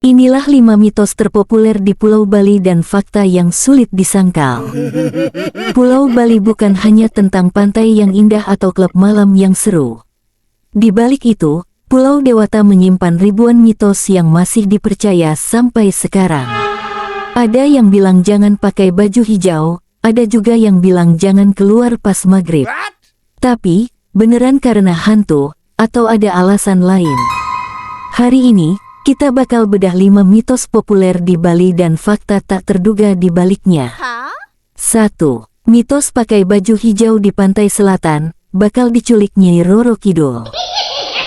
Inilah 5 mitos terpopuler di Pulau Bali dan fakta yang sulit disangkal. Pulau Bali bukan hanya tentang pantai yang indah atau klub malam yang seru. Di balik itu, Pulau Dewata menyimpan ribuan mitos yang masih dipercaya sampai sekarang. Ada yang bilang jangan pakai baju hijau, ada juga yang bilang jangan keluar pas maghrib. Tapi, beneran karena hantu, atau ada alasan lain? Hari ini, kita bakal bedah 5 mitos populer di Bali dan fakta tak terduga di baliknya. 1. Mitos pakai baju hijau di pantai selatan, bakal diculik Nyai Roro Kidul.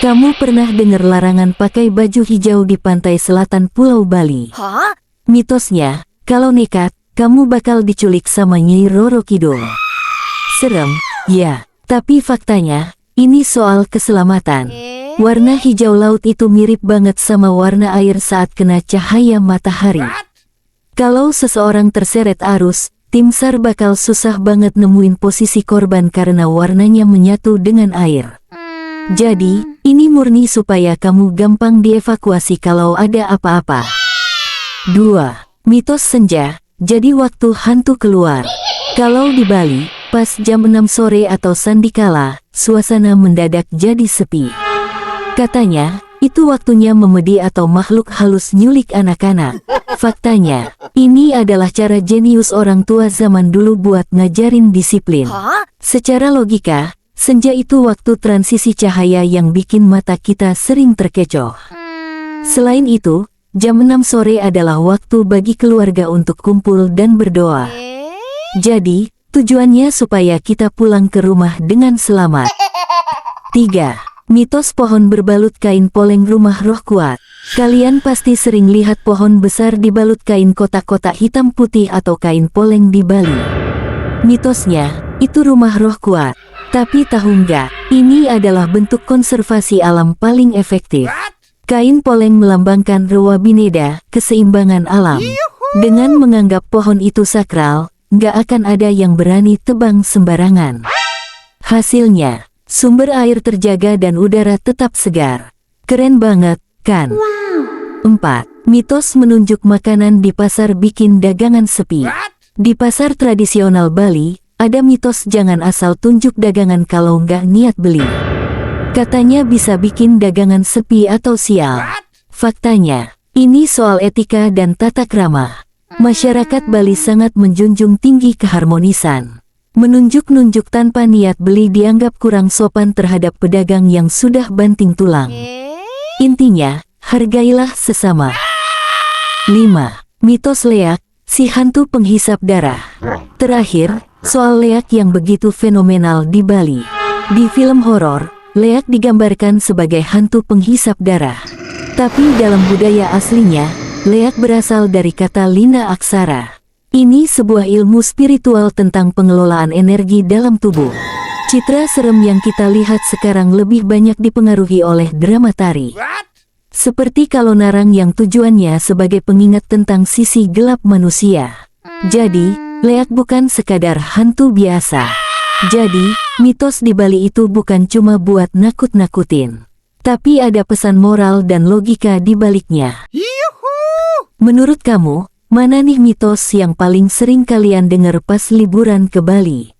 Kamu pernah dengar larangan pakai baju hijau di pantai selatan Pulau Bali? Mitosnya, kalau nekat, kamu bakal diculik sama Nyai Roro Kidul. Serem, ya, tapi faktanya, ini soal keselamatan. Warna hijau laut itu mirip banget sama warna air saat kena cahaya matahari. Kalau seseorang terseret arus, tim SAR bakal susah banget nemuin posisi korban karena warnanya menyatu dengan air. Jadi, ini murni supaya kamu gampang dievakuasi kalau ada apa-apa. 2. Mitos senja, jadi waktu hantu keluar. Kalau di Bali, pas jam 6 sore atau sandikala, suasana mendadak jadi sepi. Katanya, itu waktunya memedi atau makhluk halus nyulik anak-anak. Faktanya, ini adalah cara jenius orang tua zaman dulu buat ngajarin disiplin. Secara logika, senja itu waktu transisi cahaya yang bikin mata kita sering terkecoh. Selain itu, jam 6 sore adalah waktu bagi keluarga untuk kumpul dan berdoa. Jadi, tujuannya supaya kita pulang ke rumah dengan selamat. 3. Mitos pohon berbalut kain poleng rumah roh kuat. Kalian pasti sering lihat pohon besar dibalut kain kotak-kotak hitam putih atau kain poleng di Bali. Mitosnya, itu rumah roh kuat. Tapi tahu nggak, ini adalah bentuk konservasi alam paling efektif. Kain poleng melambangkan Rewa Bineda, keseimbangan alam. Dengan menganggap pohon itu sakral, nggak akan ada yang berani tebang sembarangan. Hasilnya, sumber air terjaga dan udara tetap segar. Keren banget, kan? 4. Mitos menunjuk makanan di pasar bikin dagangan sepi. Di pasar tradisional Bali, ada mitos jangan asal tunjuk dagangan kalau nggak niat beli. Katanya bisa bikin dagangan sepi atau sial. Faktanya, ini soal etika dan tata krama. Masyarakat Bali sangat menjunjung tinggi keharmonisan. Menunjuk-nunjuk tanpa niat beli dianggap kurang sopan terhadap pedagang yang sudah banting tulang. Intinya, hargailah sesama. 5. Mitos leak, si hantu penghisap darah. Terakhir, soal leak yang begitu fenomenal di Bali. Di film horor, leak digambarkan sebagai hantu penghisap darah. Tapi dalam budaya aslinya, leak berasal dari kata lina aksara. Ini sebuah ilmu spiritual tentang pengelolaan energi dalam tubuh. Citra serem yang kita lihat sekarang lebih banyak dipengaruhi oleh drama tari. Seperti Kalonarang yang tujuannya sebagai pengingat tentang sisi gelap manusia. Jadi, leak bukan sekadar hantu biasa. Jadi, mitos di Bali itu bukan cuma buat nakut-nakutin. Tapi ada pesan moral dan logika di baliknya. Menurut kamu, mana nih mitos yang paling sering kalian dengar pas liburan ke Bali?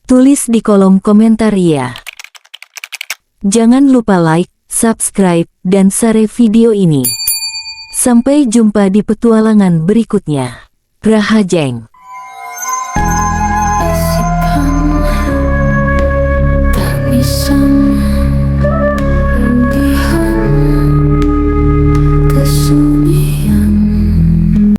Tulis di kolom komentar ya. Jangan lupa like, subscribe, dan share video ini. Sampai jumpa di petualangan berikutnya. Rahajeng.